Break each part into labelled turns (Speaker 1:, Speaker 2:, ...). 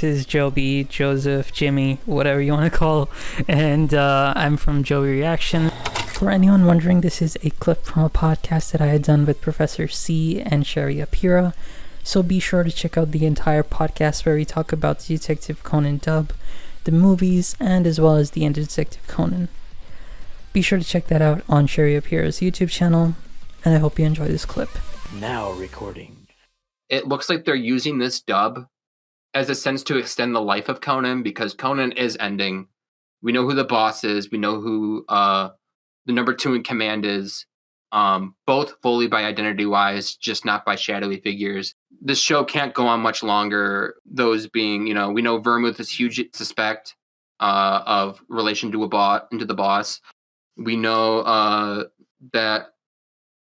Speaker 1: This is JoeB, Joseph, Jimmy, whatever you want to call, and I'm from JoeB Reaction. For anyone wondering, this is a clip from a podcast that I had done with Prof C and Sherrys Apera, so be sure to check out the entire podcast where we talk about the Detective Conan dub, the movies, and as well as the end of Detective Conan. Be sure to check that out on Sherrys Apera's YouTube channel, and I hope you enjoy this clip.
Speaker 2: Now recording.
Speaker 3: It looks like they're using this dub as a sense to extend the life of Conan, because Conan is ending. We know who the boss is. We know who the number 2 in command is, both fully by identity-wise, just not by shadowy figures. This show can't go on much longer, those being, we know Vermouth is huge suspect of relation to the boss. We know that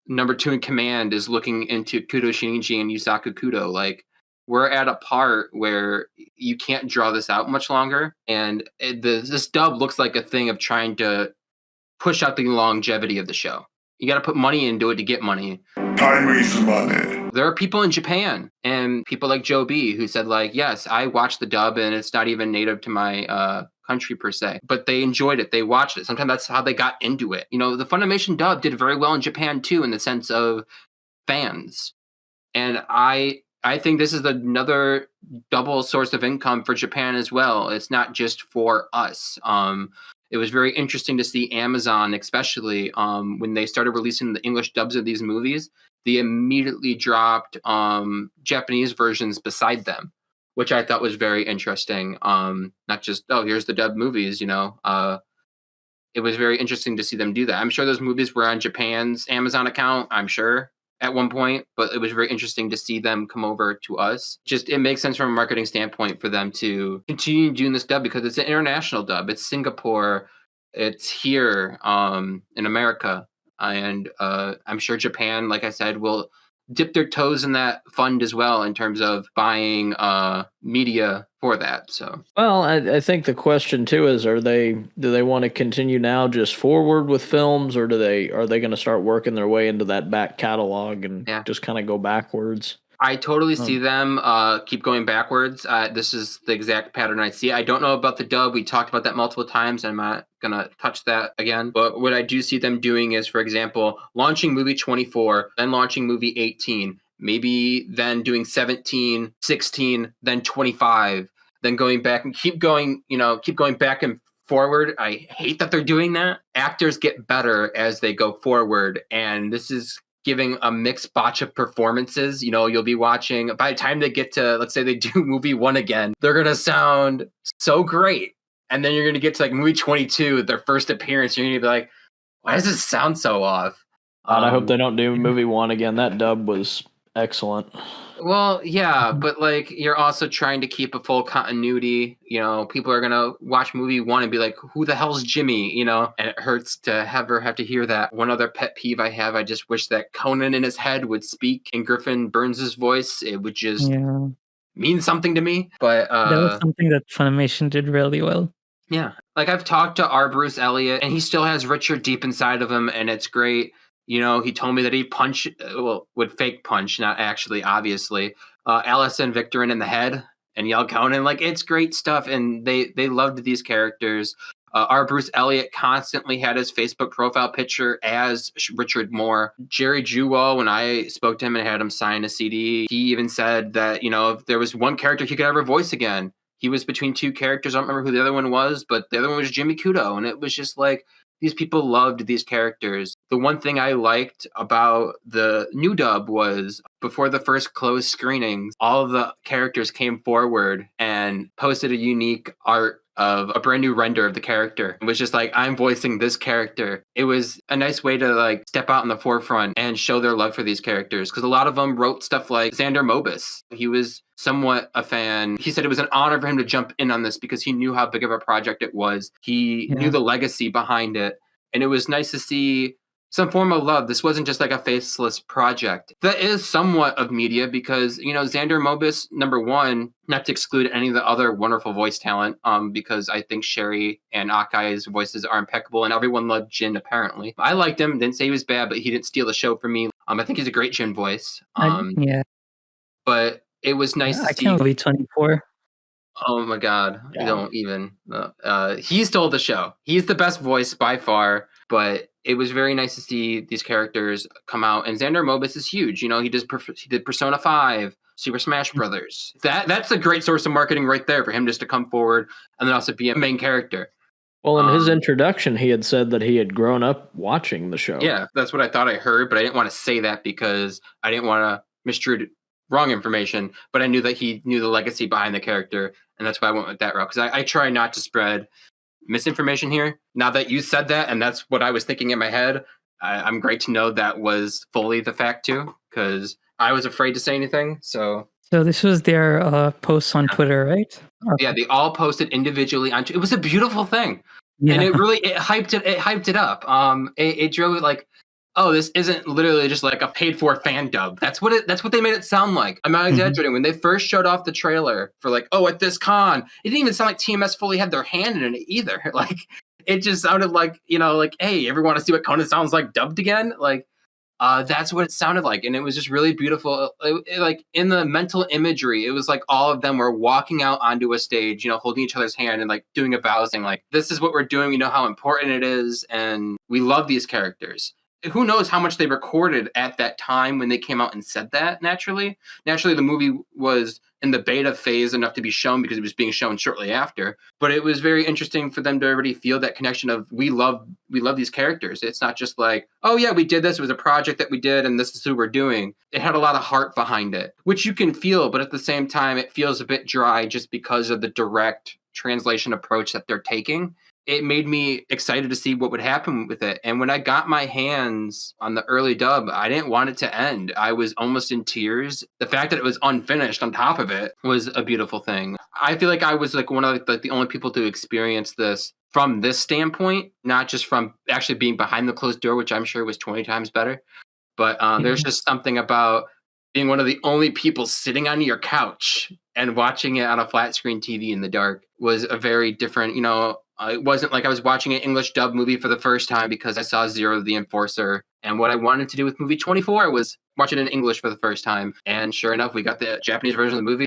Speaker 3: number 2 in command is looking into Kudo Shinichi and Yusaku Kudo. Like, we're at a part where you can't draw this out much longer, and this dub looks like a thing of trying to push out the longevity of the show. You got to put money into it to get money.
Speaker 4: Time is money.
Speaker 3: There are people in Japan and people like JoeB who said, like, yes, I watched the dub and it's not even native to my country per se, but they enjoyed it. They watched it. Sometimes that's how they got into it. The Funimation dub did very well in Japan too, in the sense of fans. And I think this is another double source of income for Japan as well. It's not just for us. It was very interesting to see Amazon, especially when they started releasing the English dubs of these movies, they immediately dropped Japanese versions beside them, which I thought was very interesting. Not just, here's the dub movies, it was very interesting to see them do that. I'm sure those movies were on Japan's Amazon account, I'm sure, at one point, but it was very interesting to see them come over to us. Just, it makes sense from a marketing standpoint for them to continue doing this dub, because it's an international dub. It's Singapore, it's here in America, and I'm sure Japan, like I said, will dip their toes in that fund as well in terms of buying media for that. So,
Speaker 2: well, I think the question too is, do they want to continue now just forward with films, or are they going to start working their way into that back catalog and just kind of go backwards?
Speaker 3: I totally see them keep going backwards. This is the exact pattern I see. I don't know about the dub. We talked about that multiple times. I'm not going to touch that again. But what I do see them doing is, for example, launching movie 24, then launching movie 18, maybe then doing 17, 16, then 25, then going back and keep going back and forward. I hate that they're doing that. Actors get better as they go forward, and this is giving a mixed batch of performances. You'll be watching, by the time they get to, let's say they do movie 1 again, they're going to sound so great. And then you're going to get to like movie 22, their first appearance. You're going to be like, why does this sound so off?
Speaker 2: I hope they don't do movie 1 again. That dub was excellent.
Speaker 3: Well, yeah, but like, you're also trying to keep a full continuity. People are going to watch movie 1 and be like, who the hell's Jimmy? And it hurts to have to hear that. One other pet peeve I have, I just wish that Conan in his head would speak in Griffin Burns' voice. It would just mean something to me. But
Speaker 1: that was something that Funimation did really well.
Speaker 3: Yeah. Like, I've talked to our Bruce Elliott, and he still has Richard deep inside of him, and it's great. He told me that he would fake punch, not actually, obviously, Allison Victorin in the head and yell Conan. Like, it's great stuff, and they loved these characters. Our Bruce Elliott constantly had his Facebook profile picture as Richard Moore. Jerry Jewell, when I spoke to him and had him sign a CD, he even said that, if there was one character he could ever voice again, he was between 2 characters. I don't remember who the other one was, but the other one was Jimmy Kudo, and it was just like, these people loved these characters. The one thing I liked about the new dub was, before the first closed screenings, all of the characters came forward and posted a unique art of a brand new render of the character. It was just like, I'm voicing this character. It was a nice way to like step out in the forefront and show their love for these characters, because a lot of them wrote stuff like Xander Mobus. He was somewhat a fan. He said it was an honor for him to jump in on this because he knew how big of a project it was. He knew the legacy behind it. And it was nice to see some form of love. This wasn't just like a faceless project. That is somewhat of media, because, Xander Mobus, number 1, not to exclude any of the other wonderful voice talent, because I think Sherry and Akai's voices are impeccable, and everyone loved Jin, apparently. I liked him, didn't say he was bad, but he didn't steal the show for me. I think he's a great Jin voice. But it was nice to see.
Speaker 1: I can't believe 24.
Speaker 3: Oh my God!
Speaker 2: Yeah.
Speaker 3: Don't even. He stole the show. He's the best voice by far. But it was very nice to see these characters come out. And Xander Mobus is huge. You know, he did Persona 5, Super Smash Brothers. That's a great source of marketing right there for him just to come forward and then also be a main character.
Speaker 2: Well, in his introduction, he had said that he had grown up watching the show.
Speaker 3: Yeah, that's what I thought I heard, but I didn't want to say that because I didn't want to mistreat wrong information. But I knew that he knew the legacy behind the character, and that's why I went with that route. Because I try not to spread misinformation here. Now that you said that, and that's what I was thinking in my head, I'm great to know that was fully the fact too, because I was afraid to say anything. So
Speaker 1: this was their posts on Twitter, right?
Speaker 3: Yeah, they all posted individually on. It was a beautiful thing, and it hyped it up. It drove it like, oh, this isn't literally just like a paid for fan dub. That's what they made it sound like. I'm not exaggerating. When they first showed off the trailer for like, oh, at this con, it didn't even sound like TMS fully had their hand in it either. Like, it just sounded like, you know, like, hey, ever want to see what Conan sounds like dubbed again? Like, that's what it sounded like, and it was just really beautiful. Like in the mental imagery, it was like all of them were walking out onto a stage, you know, holding each other's hand and like doing a vow, saying like, "This is what we're doing. We know how important it is, and we love these characters." Who knows how much they recorded at that time when they came out and said that? Naturally, the movie was in the beta phase enough to be shown because it was being shown shortly after. But it was very interesting for them to already feel that connection of we love these characters. It's not just like, oh yeah, we did this. It was a project that we did, and this is who we're doing. It had a lot of heart behind it, which you can feel, but at the same time, it feels a bit dry just because of the direct translation approach that they're taking. It made me excited to see what would happen with it. And when I got my hands on the early dub, I didn't want it to end. I was almost in tears. The fact that it was unfinished on top of it was a beautiful thing. I feel like I was like one of the only people to experience this from this standpoint, not just from actually being behind the closed door, which I'm sure was 20 times better. But there's just something about being one of the only people sitting on your couch and watching it on a flat screen TV in the dark was a very different, you know, it wasn't like I was watching an English dub movie for the first time because I saw Zero the Enforcer. And what I wanted to do with movie 24 was watch it in English for the first time. And sure enough, we got the Japanese version of the movie.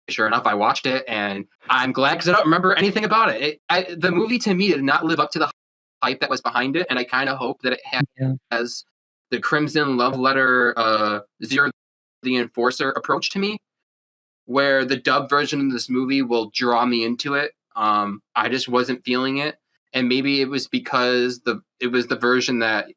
Speaker 3: Sure enough, I watched it, and I'm glad because I don't remember anything about it. The movie, to me, did not live up to the hype that was behind it. And I kind of hope that it has the Crimson Love Letter Zero the Enforcer approach to me, where the dub version of this movie will draw me into it. I just wasn't feeling it, and maybe it was because it was the version that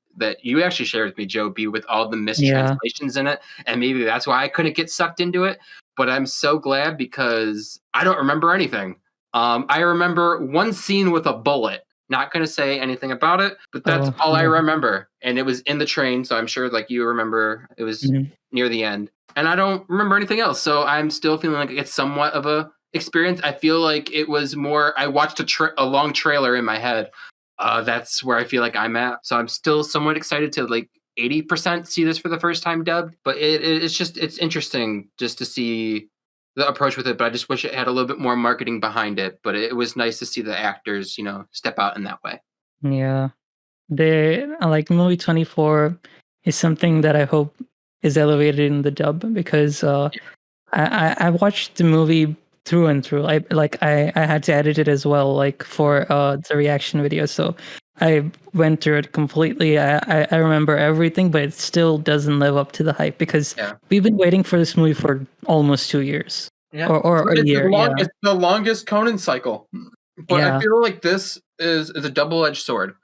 Speaker 3: you actually shared with me, JoeB, with all the mistranslations in it, and maybe that's why I couldn't get sucked into it. But I'm so glad because I don't remember anything. I remember one scene with a bullet. Not going to say anything about it, but that's all I remember. And it was in the train, so I'm sure like you remember it was near the end. And I don't remember anything else, so I'm still feeling like it's somewhat of a experience. I feel like it was more, I watched a long trailer in my head. That's where I feel like I'm at. So I'm still somewhat excited to like 80% see this for the first time dubbed. But it's interesting just to see the approach with it. But I just wish it had a little bit more marketing behind it. But it was nice to see the actors, you know, step out in that way.
Speaker 1: Yeah. They like movie 24 is something that I hope is elevated in the dub because I watched the movie through and through. I had to edit it as well, like for the reaction video. So I went through it completely. I remember everything, but it still doesn't live up to the hype because we've been waiting for this movie for almost 2 years. Or a year.
Speaker 3: It's the longest Conan cycle. But I feel like this is a double-edged sword.